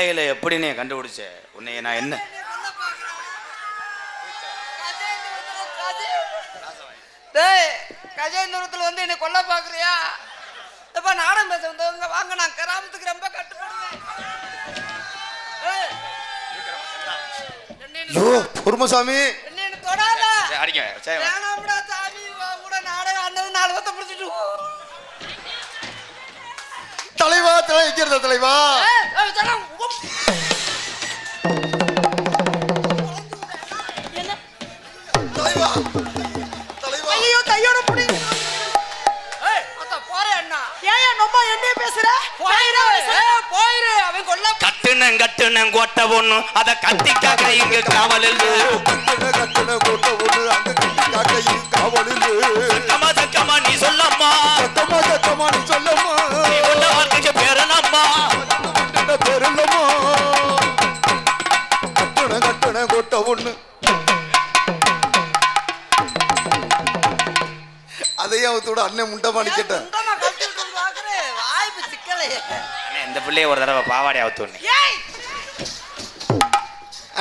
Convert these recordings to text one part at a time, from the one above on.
மாலையில எப்படி நீ கண்டுபிடிச்ச? உன்னை நான் என்ன கஜேந்திரத்துல வந்து என்னை கொல்ல பாக்குறியா? இப்ப நாடகம் பேச வந்தவங்க வாங்க, நான் கிராமத்துக்கு ரொம்ப கட்டுப்படுவேன். பொறுமசாமி என்ன தொடாத. அடிக்க வேணாம்டா சாமி, கூட நாடகம் ஆனது 4 வருஷம் பிடிச்சிட்டு தலைவா தலைவா தலைவா. ஐயோ கையோட புடி. போறேன் அண்ணா. ஏன் நம்ம என்ன பேசுற? போயிரு அவன் கொல்ல. கட்டுன கோட்டை ஒண்ணு அத கத்திக்காக இங்க காவலில். கட்டுன கோட்டை ஒண்ணு அங்க கத்திக்காக இங்க காவலில். சக்கமா நீ சொல்லம்மா. சக்கமா நீ சொல்லம்மா. நீ உன்ன வார்த்தைக்கு பேரனம்மா. பேரனம்மா. கட்டுன கோட்டை ஒண்ணு. அதையும் அவத்தோட அண்ணன் முண்டமா நிக்கட்டேன். வாய்ப்பு சிக்கலே. இந்த பிள்ளைய ஒரு தடவை பாவாடை அவுத்தோன்னு.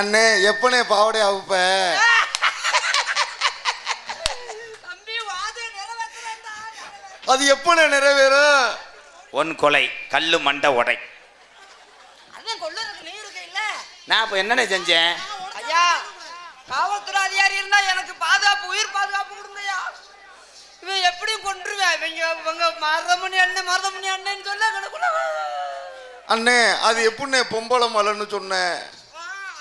அண்ணே எப்பனே பாவாடை அவுப்ப? அது எப்பனே நிறைவேறும்? ஒன் கொலை கல்லு மண்டை உடை. நான் இப்ப என்னென்ன செஞ்சேன்? ஐயா, காவல்துறை அதிகாரி இருந்தா எனக்கு பாதுகாப்பு, உயிர் பாதுகாப்பு கொடுங்கய்யா. இவன் எப்படியும் கொண்டுருவேன். இவங்க மருதமணி அண்ணன் சொல்ல கிடக்குள்ள. அண்ணே அது எப்படின்னே பொம்பளை மலைன்னு சொன்னேன்.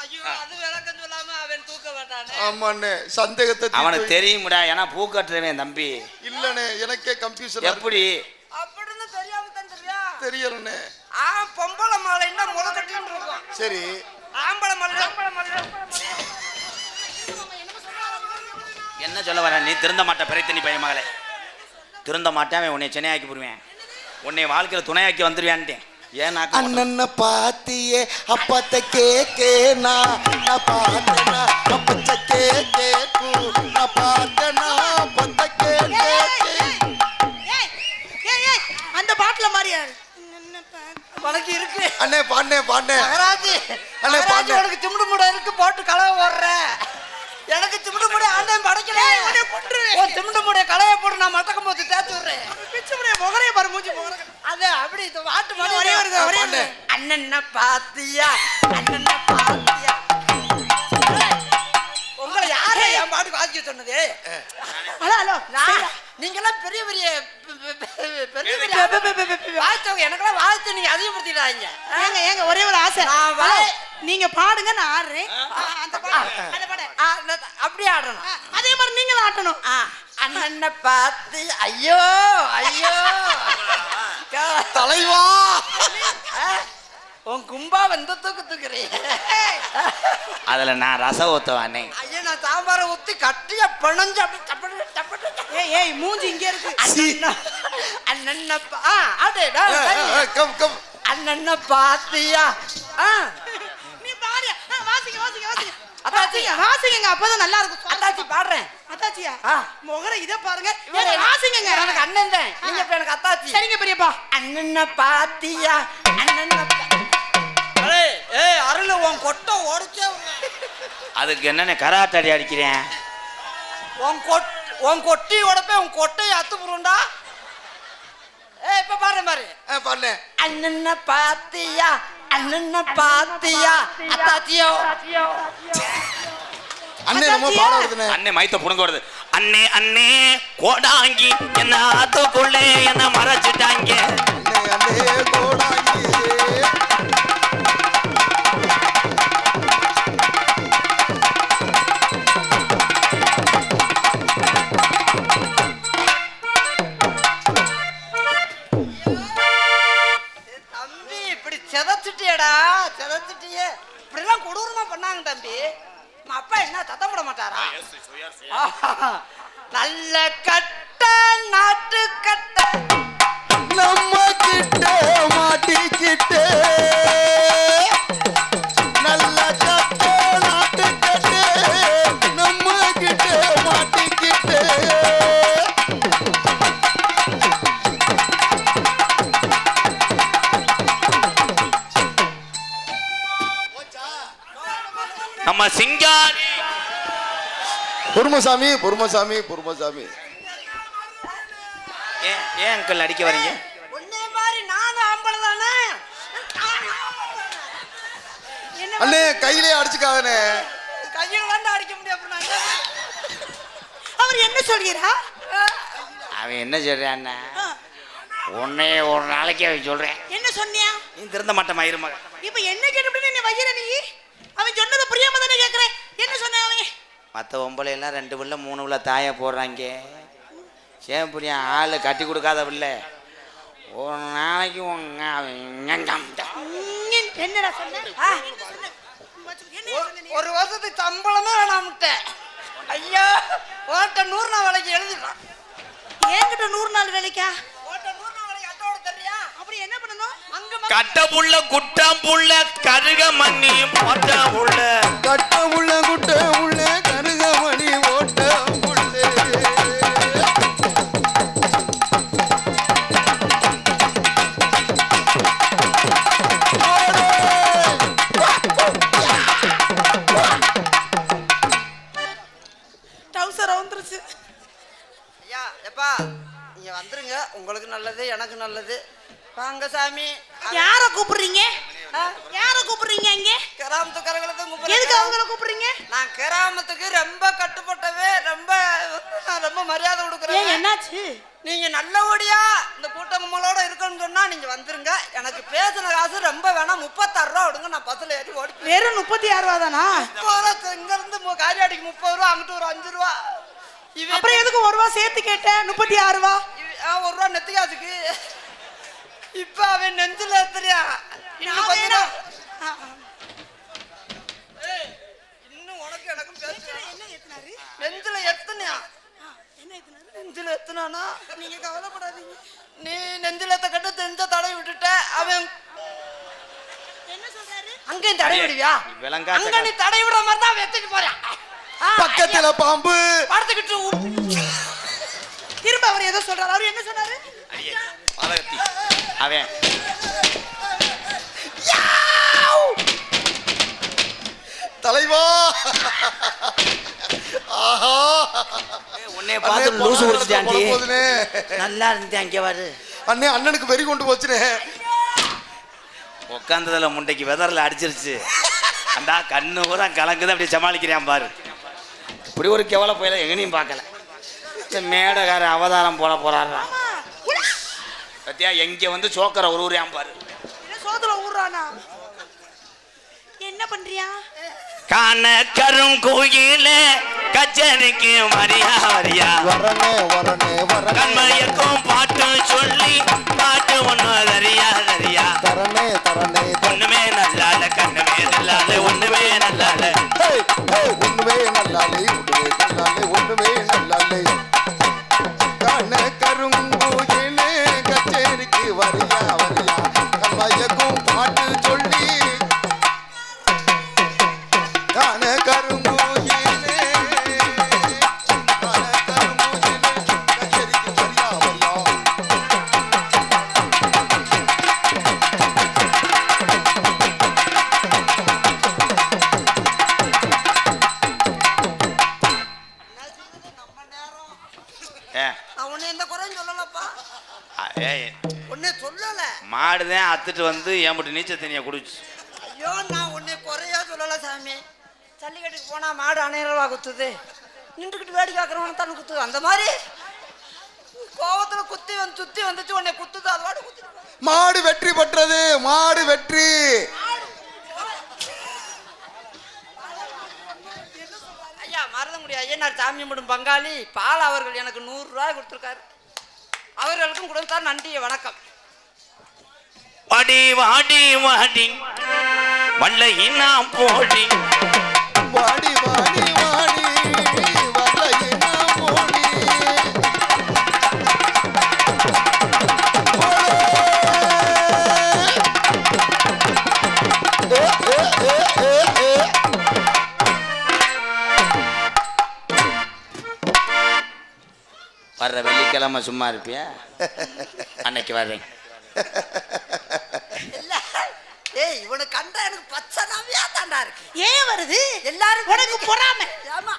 ஐயோ, அது விளக்கம் சொல்லாம அவன் தூக்க மாட்டானே. ஆமா அண்ணே, சந்தேகத்தை அவனுக்கு தெரியும்டா, ஏன்னா பூ கட்டுறவன் தம்பி. இல்லண்ணே, எனக்கே கன்ஃபியூஷன். எப்படி அப்படின்னு தெரியாம தந்துறியா? தெரியலண்ணே. பொம்பளை மாலைன்னா முத கட்டின்னு இருக்கும். சரி, ஆம்பளை மாலை. என்ன சொல்ல வர? நீ திருந்த மாட்ட பெரிய பையன் மகளே. திருந்த மாட்டேன். உன்னை சென்னையாக்கி போடுவேன். உன்னை வாழ்க்கையில் துணையாக்கி வந்துருவேன்ட்டேன். ஏன்னா அண்ணன பாத்தியே அப்பத்த கேக்கேனா நான் பாத்தனா அப்பச்ச கேக்கேக்கு நான் பாத்தனா அப்பத்த கேக்கே. அந்த பாட்டுல மாதிரியா உனக்கு இருக்கு? அண்ணே பாண்ணே மகராஜி, அண்ணே பாண்ணே. உனக்கு திமுடு மூட இருக்கு, போட்டு கலவை ஓடுற. எனக்கு திமுடு மூட ஆண்டன் படைக்கல. திமுடு மூட கலையை போட்டு நான் மத்தக்கம் போட்டு தேய்ச்சி விடுறேன். பிச்சு முடிய முகரைய பாரு, மூஞ்சி முகர. அது அப்படி வாட்டு மாதிரி ஒரே வருது. அண்ணன் பாத்தியா, அண்ணன் பாத்தியா. உங்களை யாரே என் பாட்டுக்கு வாசிக்க சொன்னது? ஹலோ, நீங்கெல்லாம் பெரிய பெரிய வாழ்த்தவங்க. எனக்கெல்லாம் வாழ்த்து நீங்க அதிகப்படுத்திடாதீங்க. ஏங்க ஒரே ஒரு ஆசை, நீங்க பாடுங்க, நான் ஆடுறேன். அப்படியே ஆடணும். அதே மாதிரி நீங்களும் ஆட்டணும். அண்ணனை பார்த்து ஐயோ ஐயோ தலைவா உன் கும்பா வந்து தூக்குறேன். அதுல நான் ரசம் ஊத்துவானே. ஐயா, நான் சாம்பாரை ஊத்தி கட்டிய பிணைஞ்சு அப்படி டப்பட்டு டப்பட்டு. ஏய் மூஞ்சி இங்க இருக்கு. அண்ணனை அண்ணனை பாத்தியா? நீ பாரு, வாசிங்க வாசிங்க வாசிங்க. அத்தாச்சிங்க வாசிங்க, அப்பதான் நல்லா இருக்கும். அத்தாச்சி பாடுறேன். அத்தாச்சியா முகர இத பாருங்க. வாசிங்க. எனக்கு அண்ணன் தான், நீங்க இப்ப எனக்கு அத்தாச்சி. சரிங்க பெரியப்பா. அண்ணனை பாத்தியா, அண்ணனை. ஏய் அருள், உன் கொட்டை ஓடிச்சே. அதுக்கு என்னென்ன கராத்தடி அடிக்கிறேன்? உன் கொட்டி உடப்பே, உன் கொட்டையை அத்து புருண்டா. ஏய் இப்ப பாடுறேன் பாரு. பாடுனே. அண்ணனை பாத்தியா, அண்ணனை பாத்தியா, அத்தாச்சியோ. அண்ணே நம்ம பாட வருதுனே. அண்ணே மைத்த புடுங்க வருது. அண்ணே அண்ணே கோடாங்கி என்ன ஆத்துக்குள்ளே என்ன மறைச்சிட்டாங்க. அண்ணே அண்ணே கோடாங்கி. தம்பி இப்படி செதச்சிட்டியடா, செதச்சிட்டியே. இப்படிலாம் கொடூரமா பண்ணாங்க தம்பி. அப்பா என்ன சத்தம் போட மாட்டாரா? நல்ல கட்ட நாட்டு கட்ட நம்ம கிட்ட மாட்டிக்கிட்ட நல்ல கட்ட நாட்டு கட்ட நம்ம கிட்ட மாட்டிக்கிட்ட. நம்ம சிங்காரி. பொறுமசாமி பொறுமசாமி பொறுமசாமி. ஏன் அங்கிள் அடிக்க வரீங்க? உன்னை மாதிரி நானும் ஆம்பளை தானே. அண்ணே கையிலே அடிச்சுக்காதனே. கையில தான் அடிக்க முடியும். அவர் என்ன சொல்கிறா? அவன் என்ன சொல்றான்? உன்னை ஒரு நாளைக்கு அவன் சொல்றேன். என்ன சொன்னியா? நீ திருந்த மாட்ட மயிறு மக. இப்ப என்ன கேட்டு என்ன வைக்கிற நீ? அவன் சொன்னதை புரியாம தானே கேக்குறேன். என்ன சொன்ன அவன்? மற்ற ஒம்பளை எல்லாம் 2 பிள்ளை 3 பிள்ளை தாயை போடுறாங்க. சேம் புரியா ஆள் கட்டி கொடுக்காத பிள்ளை ஒரு நாளைக்கு என்னடா சொன்ன? ஒரு வருஷத்துக்கு சம்பளமே வேணாம்ட்ட. ஐயா ஓட்ட 100 நாள் வேலைக்கு எழுதிட்டான். ஏங்கிட்ட 100 நாள் வேலைக்கா? ஓட்ட 100 நாள் வேலைக்கு அட்டோட தெரியா? அப்படி என்ன பண்ணணும்? அங்க கட்ட புள்ள குட்டம் புள்ள கருக மண்ணி போட்ட புள்ள கட்ட உள்ள குட்ட உள்ள கருகமணி ஓட்ட உள்ளே. டவுசர் வந்துருச்சு. ஐயா எப்பா நீங்க வந்துருங்க. உங்களுக்கு நல்லது எனக்கு நல்லது. வாங்க சாமி. யார கூப்பிடுறீங்க? யார கூப்பிடுறீங்க? இங்க கிராமத்துக்காரங்களை தான் கூப்பிடுறீங்க. எதுக்கு அவங்கள கூப்பிடுறீங்க? நான் கிராமத்துக்கு ரொம்ப கட்டுப்பட்டவே, ரொம்ப மரியாதை கொடுக்குறேன். என்னாச்சு? நீங்க நல்லபடியா இந்த கூட்டங்களோட இருக்கணும்னு சொன்னா நீங்க வந்துருங்க. எனக்கு பேசின காசு ரொம்ப வேணாம். 36 ரூபா விடுங்க. நான் பஸ்ல ஏறி ஓடி. வெறும் 36 ரூபா தானா? 30 ரூபா. இங்க இருந்து காரியாடிக்கு 30 ரூபா, அங்கிட்டு ஒரு 5 ரூபா. அப்புறம் எதுக்கு 1 ரூபா சேர்த்து கேட்டேன்? 36 ரூபா. 1 ரூபா நெத்து காசுக்கு. இப்ப அவன் நெஞ்சில எத்தனையா? இன்னும் உனக்கு எனக்கும் பேசுறேன். நெஞ்சில எத்தனையா? நெஞ்சில எத்தனானா? நீங்க கவலைப்படாதீங்க. நீ நெஞ்சில கட்டு தெரிஞ்ச தடவை விட்டுட்ட. அவன் என்ன சொல்றாரு? அங்கேயும் தடை விடுவியா? அங்க நீ தடை விடுற மாதிரி தான் வெத்திட்டு போறான். பக்கத்துல பாம்பு படுத்துக்கிட்டு திரும்ப அவர் ஏதோ சொல்றாரு. அவர் என்ன சொன்னாரு? அவன் தலைவா. ஆஹா உன்னை பார்த்து லூசு குடிச்சிட்டாண்டி. நல்லா இருந்தேன். அங்கே வாரு அண்ணே. அண்ணனுக்கு வெறி கொண்டு போச்சுனே. உட்காந்ததுல முண்டைக்கு வெதரில் அடிச்சிருச்சு. அந்த கண்ணு பூரா கலங்குது. அப்படி சமாளிக்கிறான் பாரு. இப்படி ஒரு கெவலை போயில எங்கனையும் பார்க்கல. இந்த மேடகார அவதாரம் போட போறாரா பத்தியா? எங்க வந்து சோக்கரை உருவுறியான் பாரு. சோத்துல ஊர்றானா? என்ன பண்றியா? காண கருங்கோயில கச்சேரிக்கு வரியா வரியா வரனே வரனே வரனே கண்மையக்கும் பாட்டு சொல்லி பாட்டு ஒண்ணு தரியா தரியா தரனே தரனே ஒண்ணுமே நல்லால கண்ணுமே நல்லால ஒண்ணுமே நல்லால ஒண்ணுமே நல்லாலே ஒண்ணுமே நல்லாலே காண கருங்கோயிலே கச்சேரிக்கு வரியா வரியா கண்மையக்கும் பாட்டு சொல்லி காண கருங்கோயிலே கச்சேரிக்கு வரியா வரியா. மாடுதான் அத்துட்டு வந்து ஏம்பட்டு நீச்சல் தண்ணியை குடிச்சு. ஐயோ நான் உன்னை குறையா சொல்லல சாமி. ஜல்லிக்கட்டுக்கு போனா மாடு அணையரவா குத்துது. நின்றுக்கிட்டு வேடி காக்கிறவன தான் குத்துது. அந்த மாதிரி கோவத்துல குத்தி வந்து சுத்தி வந்துச்சு. உன்னை குத்துது. அதோட குத்து. மாடு வெற்றி பெற்றது. மாடு வெற்றி. ஐயா மறந்துமுடியா ஐயனார் சாமி முடும் பங்காளி பால் அவர்கள் எனக்கு 100 ரூபாய் கொடுத்துருக்காரு. அவர்களுக்கும் கொடுத்தார். நன்றி வணக்கம். வாடி வாடி வாடி வல்லையினா போடி வாடி வாடி வாடி வல்லையினா போடி வர்ற வெள்ளிக்கிழமை சும்மா இருப்பியா? அன்னைக்கு வர்றேன். ஏய் இவனை கண்டா எனக்கு பச்சனாவே சரியா தாண்டா இருக்கு. ஏன் வருது? எல்லாரும் உனக்கு பொறாம. ஆமா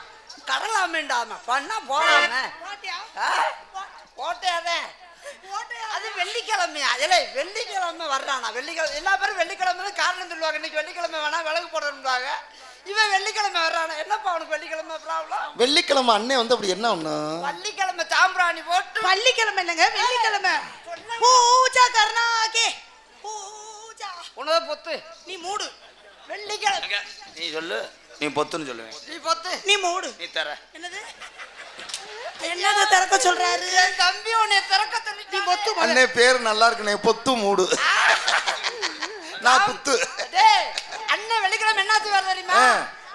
கடலாமேண்டாம பண்ணா போறாம போட்டே அது வெள்ளிக்கிழமையா? இல்லை வெள்ளிக்கிழமை வர்றானா? வெள்ளிக்கிழமை எல்லா பேரும் வெள்ளிக்கிழமை காரணம் சொல்லுவாங்க. இன்னைக்கு வெள்ளிக்கிழமை வேணா விலகு போடணும்பாங்க. இவன் வெள்ளிக்கிழமை வர்றானா? என்னப்பா அவனுக்கு வெள்ளிக்கிழமை ப்ராப்ளம்? வெள்ளிக்கிழமை அண்ணே வந்து அப்படி என்ன ஒண்ணு? பள்ளிக்கிழமை சாம்பிராணி போட்டு பள்ளிக்கிழமை இல்லைங்க வெள்ளிக்கிழமை. பூஜா கருணாகே பூஜா உனத பொத்து நீ மூடு. வெள்ளிக்கிழமை நீ சொல்லு, நீ பொத்துன்னு சொல்லுவேன். நீ பொத்து நீ மூடு. நீ தர என்னது என்னது திறக்க சொல்றாரு? என் தம்பி உன்னை திறக்க சொல்லி நீ பொத்து. அண்ணே பேர் நல்லா இருக்குனே, பொத்து மூடு. நான் குத்து. டேய் அண்ணே வெள்ளிக்கிழமை என்னாச்சு வர தெரியுமா?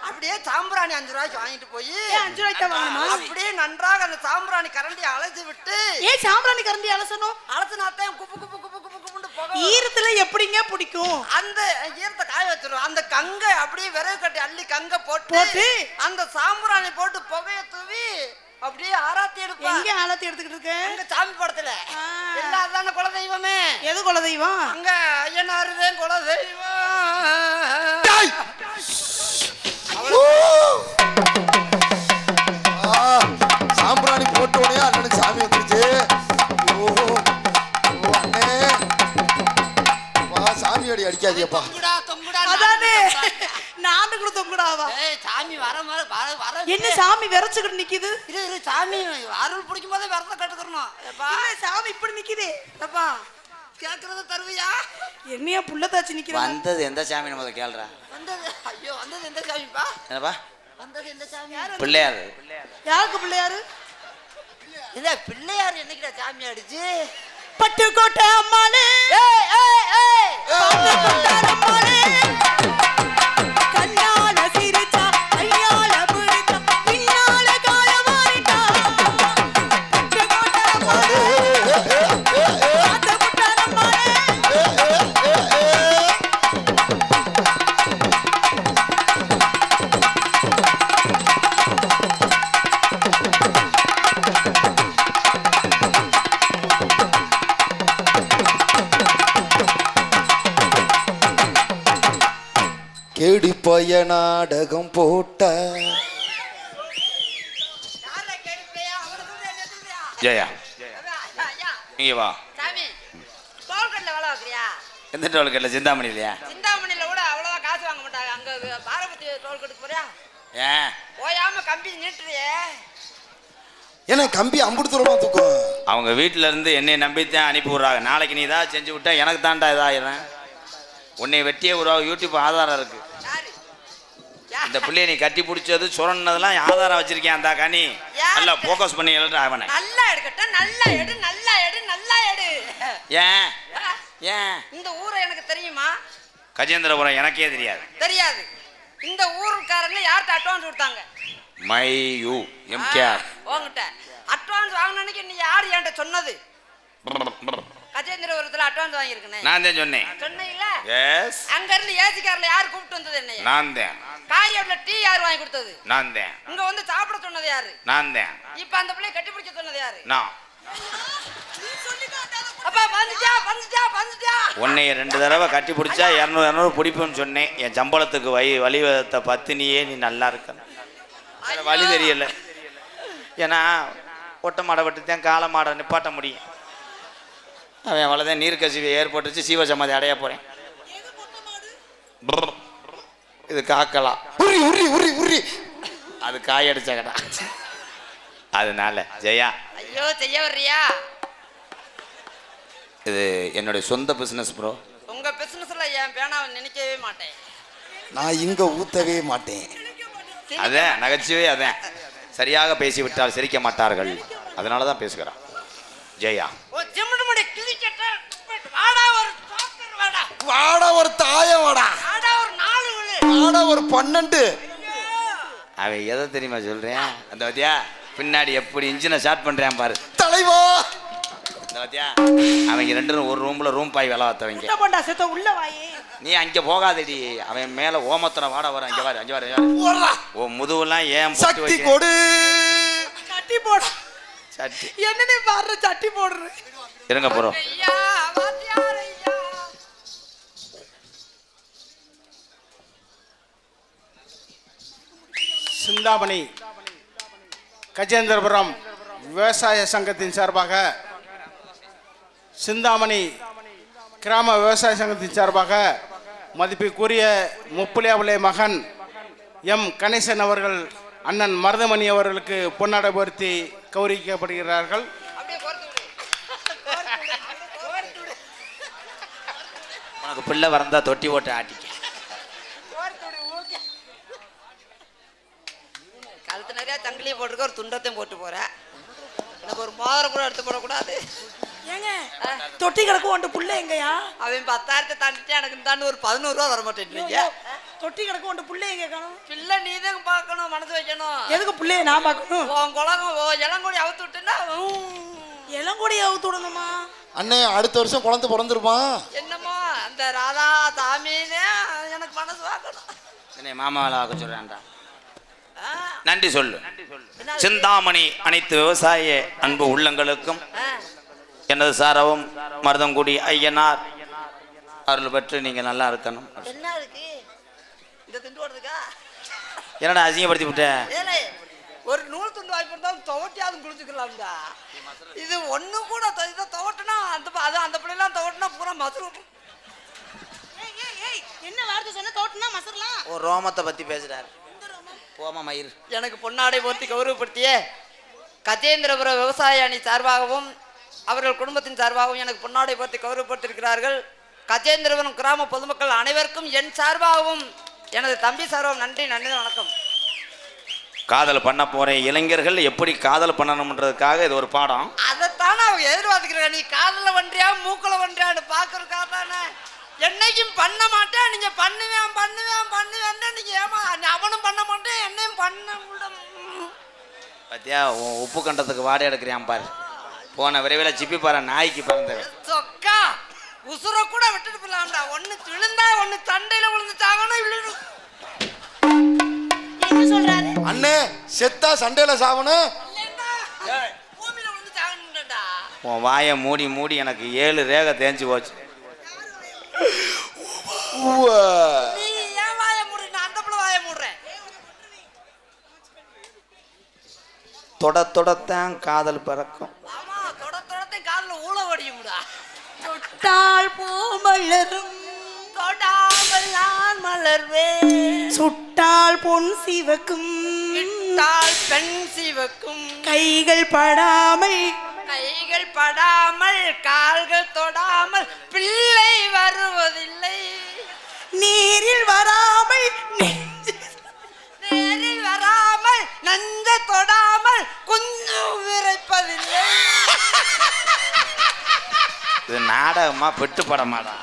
அப்படியே சாம்பிராணி 5 ரூபாய்க்கு வாங்கிட்டு போய் 5 ரூபாய்க்கு வாங்கணுமா? அப்படியே நன்றாக அந்த சாம்பிராணி கரண்டி அலசி விட்டு. ஏன் சாம்பிராணி கரண்டி அலசணும்? அலசினாத்தான் குப்பு குப்பு குப்பு குப்பு குப்புன்னு போகும். ஈரத்துல எப்படிங்க பிடிக்கும்? அந்த ஈரத்தை காய வச்சிரும். அந்த கங்கை அப்படியே விறகு கட்டி அள்ளி கங்கை போட்டு அந்த சாம்பிராணி போட்டு புகைய தூவி அப்படியே ஆராத்தி எடுப்பா. எங்க ஆராத்தி எடுத்துக்கிட்டு இருக்க? அங்க சாமி படத்துல எல்லாம் தானே குலதெய்வமே. எது குலதெய்வம்? அங்க ஐயனாருதான் குலதெய்வம். சாம்பிராணி போட்ட உடனே அண்ணனுக்கு சாமி வந்துருச்சு. அண்ணே வா, சாமி அடி அடிக்காதியப்பா. அதானே நானும் கூட தொங்குடாவா? சாமி வர என்ன சாமி விரைச்சுக்கிட்டு நிக்குது? இரு சாமி அருள் பிடிக்கும் போதே விரத கட்டுக்கணும். சாமி இப்படி நிக்குதே அப்பா கேக்குறத தருவியா? என்னையா புள்ள தாச்சி நிக்கிற? வந்தது எந்த சாமி நம்ம கேள்றா? வந்தது ஐயோ வந்தது எந்த சாமிப்பா? என்னப்பா வந்தது எந்த சாமி? பிள்ளையாரு. யாருக்கு பிள்ளையாரு? இல்ல பிள்ளையார் என்னைக்குடா சாமி ஆடுச்சு? பட்டுக்கோட்டை அம்மாளே ஏய் ஏய் ஏய் பட்டுக்கோட்டை அம்மாளே கண்ணால சிரிச்சா ஐயால புரிச்சா பின்னால கால மாறிட்டா. பட்டுக்கோட்டை அம்மாளே பட்டுக்கோட்டை அம்மாளே கேடி பய நாடகம் போட்ட ஜெயா இங்கே வா. சாமி டோல்கட்ல வேலை வைக்கிறியா? எந்த டோல்கட்டில்? சிந்தாமணி இல்லையா? சிந்தாமணியில கூட அவ்வளோதான் காசு வாங்க மாட்டாங்க. அங்க பாரபத்தி டோல்கட்டுக்கு போறியா? ஏன் ஓயாம கம்பி நீட்டுறியே. ஏன்னா கம்பி அம்புட்டு தூரமா தூக்கும். அவங்க வீட்டில இருந்து என்னை நம்பித்தான் அனுப்பி விடுறாங்க. நாளைக்கு நீ தான் செஞ்சு விட்டா எனக்கு தாண்டா இதாயிரம். உன்னை வெட்டியே விடுவாங்க. யூடியூப் ஆதாரம் இருக்கு. இந்த பிள்ளைய நீ கட்டி பிடிச்சது சுரண்டதெல்லாம் ஆதாரம் வச்சிருக்கேன். அந்த கனி நல்லா போக்கஸ் பண்ணி எழுதுற அவனை. நல்லா எடுக்கட்டும். நல்லா எடு நல்லா எடு நல்லா எடு. ஏன் ஏன் இந்த ஊரை எனக்கு தெரியுமா? கஜேந்திரபுரம் எனக்கே தெரியாது. தெரியாது. இந்த ஊருக்காரங்க யார்கிட்ட அட்வான்ஸ் கொடுத்தாங்க? மை யூ எம்கேஆர் உங்ககிட்ட அட்வான்ஸ் வாங்கினன்னைக்கு நீ யார் என்கிட்ட சொன்னது? கஜேந்திரபுரத்துல அட்வான்ஸ் வாங்கியிருக்கேன். நான் தான் சொன்னேன். சொன்னீங்களா? எஸ். அங்க இருந்து ஏசி கார்ல யார் கூப்பிட்டு வந்தது? என்னைய. நான் தான். காரியோட்ல டீ யார் வாங்கி கொடுத்தது? நான் தான். இங்க வந்து சாப்பிட சொன்னது யாரு? நான் தான். இப்ப அந்த பிள்ளைய கட்டி பிடிக்க சொன்னது யாரு? நான். அப்பா வந்துட்டா வந்துட்டா வந்துட்டா. உன்னை 2 தடவை கட்டி பிடிச்சா 200 பிடிப்புன்னு சொன்னேன். என் சம்பளத்துக்கு வழிவகுத்த பத்தினியே நீ நல்லா இருக்க. வழி தெரியல. ஏன்னா ஒட்ட மாடை விட்டுத்தான் காலை மாடை நிப்பாட்ட முடியும். அவன் அவ்வளோதான் நீர் கசிவை ஏற்பட்டுச்சு. சீவசமாதி அடைய போறேன். இது காக்கலாம். உரி உரி உரி உரி அது காயடிச்ச கடா. அதனால ஜெயா ஐயோ செய்ய வர்றியா? இது என்னுடைய சொந்த பிசினஸ் ப்ரோ. உங்க பிசினஸ்ல என் பேனாவை நினைக்கவே மாட்டேன். நான் இங்க ஊத்தவே மாட்டேன். அதான் நகைச்சுவை. அதான் சரியாக பேசிவிட்டால் சிரிக்க மாட்டார்கள். அதனால தான் பேசுகிறான் ஜெயா. வாடா ஒரு தாயம் வாடா. வாடா ஒரு 12. அவன் எதை தெரியுமா சொல்றேன்? அந்த வத்தியா பின்னாடி எப்படி இன்ஜினை ஸ்டார்ட் பண்றேன் பாரு தலைவா. அந்த வத்தியா அவங்க 2 பேரும் ஒரு ரூம்ல ரூம் பாய் வேலை பார்த்தவங்க. உள்ள வாயே. நீ அங்க போகாதடி. அவன் மேல ஓமத்தன வாட வர. அங்க பாரு அங்க பாரு. ஓ முதுவெல்லாம் ஏன் சக்தி கொடு. சட்டி போடு. சட்டி என்னனே பாரு சட்டி போடுற. இருங்க போறோம். ஐயா வாத்தியார் ஐயா. சிந்தாமணி கஜேந்திரபுரம் விவசாய சங்கத்தின் சார்பாக, சிந்தாமணி கிராம விவசாய சங்கத்தின் சார்பாக மதிப்புக்குரிய முப்புலியாவிலே மகன் எம் கணேசன் அவர்கள் அண்ணன் மருதமணி அவர்களுக்கு பொன்னாடை பொருத்தி கௌரவிக்கப்படுகிறார்கள். உனக்கு பிள்ளை வரந்தா தொட்டி ஓட்ட ஆட்டிக்க. கழுத்து நிறைய தங்கிலியை போட்டுருக்க, ஒரு துண்டத்தையும் போட்டு போற. எனக்கு ஒரு மோதிரம் கூட எடுத்து போடக்கூடாது. ஏங்க தொட்டி கிடக்கும் ஒன்று புள்ள எங்கயா? அவன் 10,000 தாண்டிட்டு எனக்கு தாண்டி ஒரு 11 ரூபா வர மாட்டேன். தொட்டி கிடக்கும் ஒன்று புள்ள எங்க காணும்? பிள்ளை நீ தான் பார்க்கணும், மனசு வைக்கணும். எதுக்கு பிள்ளைய நான் பார்க்கணும்? உன் குழந்தை இளங்கொடி அவுத்து விட்டுன்னா இளங்கொடி அவுத்து விடணுமா? அண்ணே அடுத்த வருஷம் குழந்தை பிறந்திருப்பான். என்னமோ அந்த ராதா சாமினே எனக்கு மனசு பார்க்கணும். என்னை மாமாவில் ஆக்க சொல்றேன்டா. நன்றி சொல்லு. சிந்தாமணி அனைத்து விவசாய அன்பு உள்ளங்களுக்கும் எனது சாரவும் மருதங்குடி ஐயனார் அருள் பெற்று நீங்க நல்லா இருக்கணும். என்ன இருக்கு இந்த துண்டு ஓடுறதுக்கா? என்னடா அசிங்கப்படுத்தி விட்டேன். ஒரு நூல் துண்டு வாங்கி கொடுத்தாலும் துவட்டியாவது குளிச்சுக்கலாம்டா. இது ஒண்ணு கூட இதை துவட்டினா அந்த பிள்ளைலாம் துவட்டினா பூரா மசூர். என்ன வார்த்தை சொன்ன? துவட்டினா மசூர்லாம் ஒரு ரோமத்தை பத்தி பேசுறாரு. போமா மயிர். எனக்கு பொன்னாடை போர்த்தி கௌரவப்படுத்திய கஜேந்திரபுர விவசாய அணி சார்பாகவும் அவர்கள் குடும்பத்தின் சார்பாகவும் எனக்கு பொன்னாடை போர்த்தி கௌரவப்படுத்தியிருக்கிறார்கள். கஜேந்திரபுரம் கிராம பொதுமக்கள் அனைவருக்கும் என் சார்பாகவும் எனது தம்பி சார்பாகவும் நன்றி நன்றி வணக்கம். காதல் பண்ண போற இளைஞர்கள் எப்படி காதல் பண்ணணும்ன்றதுக்காக இது ஒரு பாடம். அதைத்தானே அவங்க எதிர்பார்த்துக்கிறாங்க. நீ காதல பண்றியா மூக்கல பண்றியான்னு பாக்குறதுக்காக தானே. என்னைக்கும் பண்ண மாட்டேன், நீங்க பண்ணுவேன் பண்ணுவேன் பண்ணுவேன் நீங்க ஏமா அவனும் பண்ண மாட்டேன் என்னையும் பண்ண பத்தியா உப்பு கண்டத்துக்கு வாடகை எடுக்கிறியான் பாரு. போன விரைவில் சிப்பி பாரு நாய்க்கு பிறந்தவன் சொக்கா உசுர கூட விட்டுட்டு போலாம்டா. ஒண்ணு விழுந்தா ஒண்ணு தண்டையில விழுந்துட்டாங்கன்னு விழுந்து என்ன சொல்றாரு அண்ணே? செத்தா சண்டையில சாவணும். பூமியில விழுந்து சாகணும்டா. உன் வாயை மூடி மூடி எனக்கு 7 ரேகை தேஞ்சு போச்சு. நீ ஏன் வாயை மூடு? நான் அந்த புள்ள வாயை மூடுறேன். தொட தொடத்தான் காதல் பிறக்கும். ஆமா தொட தொடத்தை காதுல ஊழ வடியும்டா. தொட்டால் பூ மலரும் தொடாமல் நான் மலர்வேன். சுட்டால் பொன் சிவக்கும் விட்டால் பெண் சிவக்கும். கைகள் படாமல் கால்கள் தொடாமல் பிள்ளை வருவதில்லை. நீரில் வராமல் நஞ்ச தொடாமல் குஞ்சு விரைப்பதில்லை. இது நாடகமா பெட்டு படமாடா.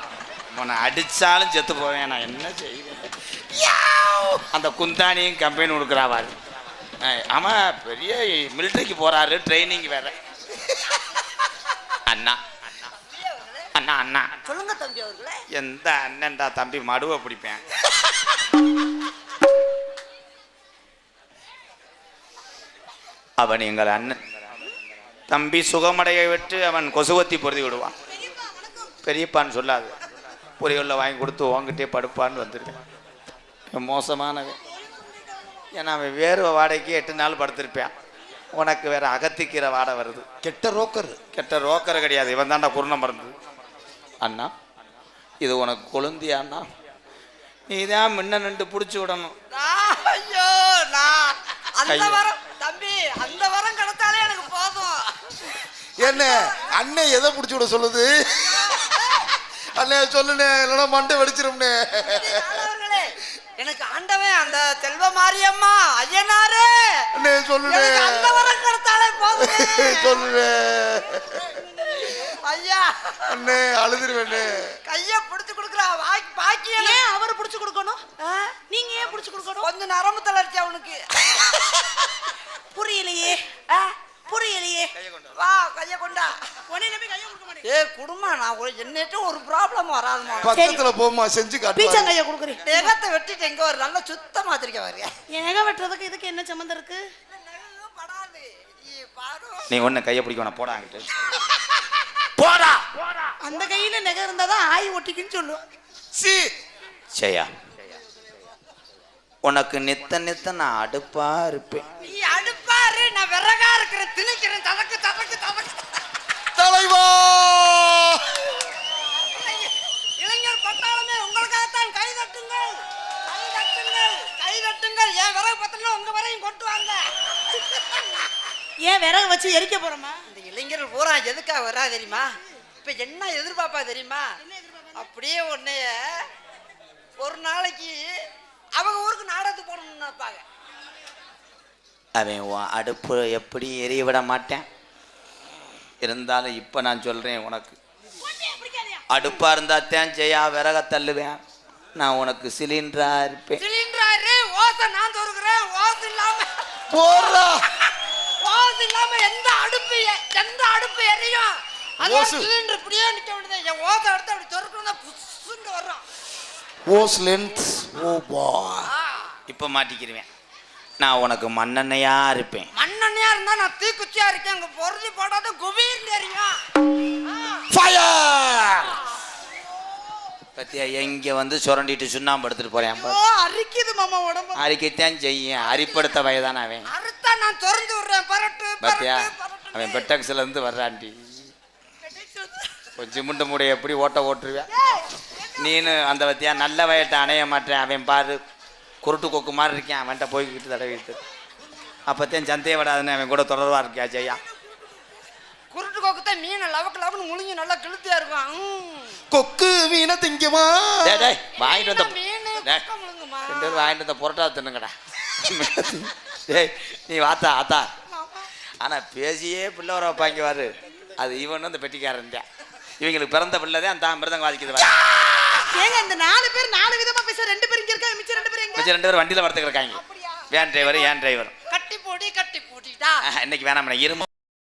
உன்னை அடிச்சாலும் செத்து போவேன். நான் என்ன செய்வேன்? அந்த குந்தானியும் கம்பெனி கொடுக்குறாவாரு. ஆமாம் பெரிய மிலிட்டரிக்கு போறாரு, ட்ரைனிங் வேற. அண்ணா அண்ணா அண்ணா சொல்லுங்க தம்பி அவர்களே. எந்த அண்ணன்டா தம்பி மடுவை பிடிப்பேன். அவன் எங்கள் அண்ணன் தம்பி சுகமடைய விட்டு அவன் கொசுவத்தி பொருதி விடுவான். பெரியப்பான்னு சொல்லாது, பொரியல்ல வாங்கி கொடுத்து உங்ககிட்டே படுப்பான்னு வந்துருக்கேன். மோசமானவன். ஏன்னா அவன் வேறு வாடகைக்கு 8 நாள் படுத்திருப்பான். உனக்கு வேற அகத்திக்கிற வாடை வருது. கெட்ட ரோக்கர். கெட்ட ரோக்கர் கிடையாது, இவன் தாண்டா குருணம் மருந்து. அண்ணா இது உனக்கு கொழுந்தியா அண்ணா? நீ தான் முன்ன நின்று பிடிச்சி விடணும். ஐயோ நான் அந்த வரம் தம்பி, அந்த வரம் கிடைச்சாலே எனக்கு போதும். என்ன அண்ணன் எதை பிடிச்சி விட சொல்லுது? அண்ணே சொல்லுனே, இல்லைன்னா மண்டை வெடிச்சிரும்னே. எனக்கு ஆண்டவன் அந்த செல்வ மாரியம்மா ஐயனாரே அண்ணே சொல்லுனே, அந்த வரம் கிடைச்சாலே போதும். சொல்லுனே ஐயா. அண்ணே அழுதுருவேண்ணே. கைய பிடிச்சு கொடுக்குறா பாக்கி ஏன் அவர் பிடிச்சு கொடுக்கணும்? நீங்க ஏன் பிடிச்சு கொடுக்கணும்? கொஞ்சம் நரம்பு தளர்ச்சி அவனுக்கு. புரியலையே புரியலையே. வா கைய கொண்டா. உடனே நம்பி கைய கொடுக்க மாட்டேன். ஏ குடுமா, நான் என்னட்ட ஒரு ப்ராப்ளம் வராதுமா. பக்கத்துல போமா செஞ்சு காட்டு. பீச்சா கைய கொடுக்குறேன். நெகத்தை வெட்டிட்டு எங்க ஒரு நல்ல சுத்தமா வச்சிருக்க பாருங்க. நெக வெட்டுறதுக்கு இதுக்கு என்ன சம்பந்தம் இருக்கு? படாது. நீ ஒண்ணு கையை பிடிக்க வேணா, போடா அங்கிட்டு போடா. அந்த கையில நெக இருந்தாதான் ஆய் ஒட்டிக்குன்னு சொல்லுவோம். ஜெயா உனக்கு நித்த நித்த நான் அடுப்பா இருப்பேன். நீ அடுப்பாரு, நான் விறகா இருக்கிறேன், திணிக்கிறேன், ததக்கு ததக்கு ததக்கு. தலைவா இளைஞர் பட்டாளமே உங்களுக்காகத்தான் கை தட்டுங்கள், கை தட்டுங்கள், கை தட்டுங்கள். என் விறகு பத்தல உங்க வரையும் கொண்டு வாங்க. ஏன் விறகு வச்சு எரிக்க போறோமா? இந்த இளைஞர்கள் பூரா எதுக்காக வரா தெரியுமா? இப்ப என்ன எதிர்பார்ப்பா தெரியுமா? அப்படியே உன்னைய ஒரு நாளைக்கு அவங்க ஊருக்கு நாடகத்துக்கு போகணும்னு நினைப்பாங்க. அவன் உன் அடுப்பு எப்படி எரிய விட மாட்டேன். இருந்தாலும் இப்போ நான் சொல்கிறேன், உனக்கு அடுப்பாக இருந்தாத்தான் ஜெயா விறக தள்ளுவேன். நான் உனக்கு சிலிண்டரா இருப்பேன். சிலிண்டராரு ஓசை நான் தருகிறேன். ஓசை இல்லாம போறா ஓசை இல்லாம எந்த அடுப்பு எரியும்? அது சிலிண்டர் இப்படியே நிக்க வேண்டியது. என் ஓசை எடுத்து அப்படி திறக்கணும், புஷ்ஷுன்னு வர்றோம். ஓஸ் லென்த் ஓ பாய். இப்போ மாட்டிக்கிருவேன். நான் உனக்கு மண்ணெண்ணையா இருப்பேன். மண்ணெண்ணையா இருந்தா நான் தீக்குச்சியா இருக்கேன். அங்க பொருதி போடாத குபீர்னு எரியும். ஃபயர். பத்தியா எங்க வந்து சுரண்டிட்டு சுண்ணாம்பு எடுத்துட்டு போறேன். அரிக்குது மாமா உடம்பு. அரிக்கத்தான் செய்யும். அரிப்படுத்த வயதான அவன். அறுத்தா நான் திறந்து விடுறேன். பரட்டு பத்தியா பரட்டு. அவன் பெட்டக்ஸ்ல இருந்து வர்றான்டி. கொஞ்சம் முண்டு மூடைய எப்படி ஓட்டுருவேன் நீனு. அந்த பத்தியா நல்ல வயட்டை அணைய மாட்டேன். அவன் பாரு குருட்டு கொக்கு மாதிரி இருக்கேன். அவன்கிட்ட போய்கிட்டு தடவிட்டு அப்போத்தையும் சந்தையை விடாதுன்னு அவன் கூட தொடர்பா இருக்கியா ஜெயா. குருட்டு கொக்குத்தான் மீனை லவக்கு லவன்னு முழுங்கி நல்லா கிழுத்தியா இருக்கும். கொக்கு மீனை திங்கமா? வாங்கிட்டு வந்த மீன் டேய், கொக்க முழுங்குமா? 2 பேரும் வாங்கிட்டு வந்த புரோட்டா தின்னுங்கடா. டேய் நீ வாத்தா ஆத்தா. ஆனா பேசியே பிள்ளை வர வைப்பாங்க. அது இவன் அந்த பெட்டிக்காரன் தான். இவங்களுக்கு பிறந்த பிள்ளைதான் அந்த மிருதங்க வாதிக்குது. ஏங்க இந்த 4 பேர் 4 விதமா பேச 2 பேர் இங்க இருக்காங்க. மிச்சம் 2 பேர் எங்க? மிச்சம் 2 பேர் வண்டியில வரதுக்கு இருக்காங்க. வேன் டிரைவர் ஏன் டிரைவர். கட்டி போடிடா. இன்னைக்கு வேணாம் இரும்பு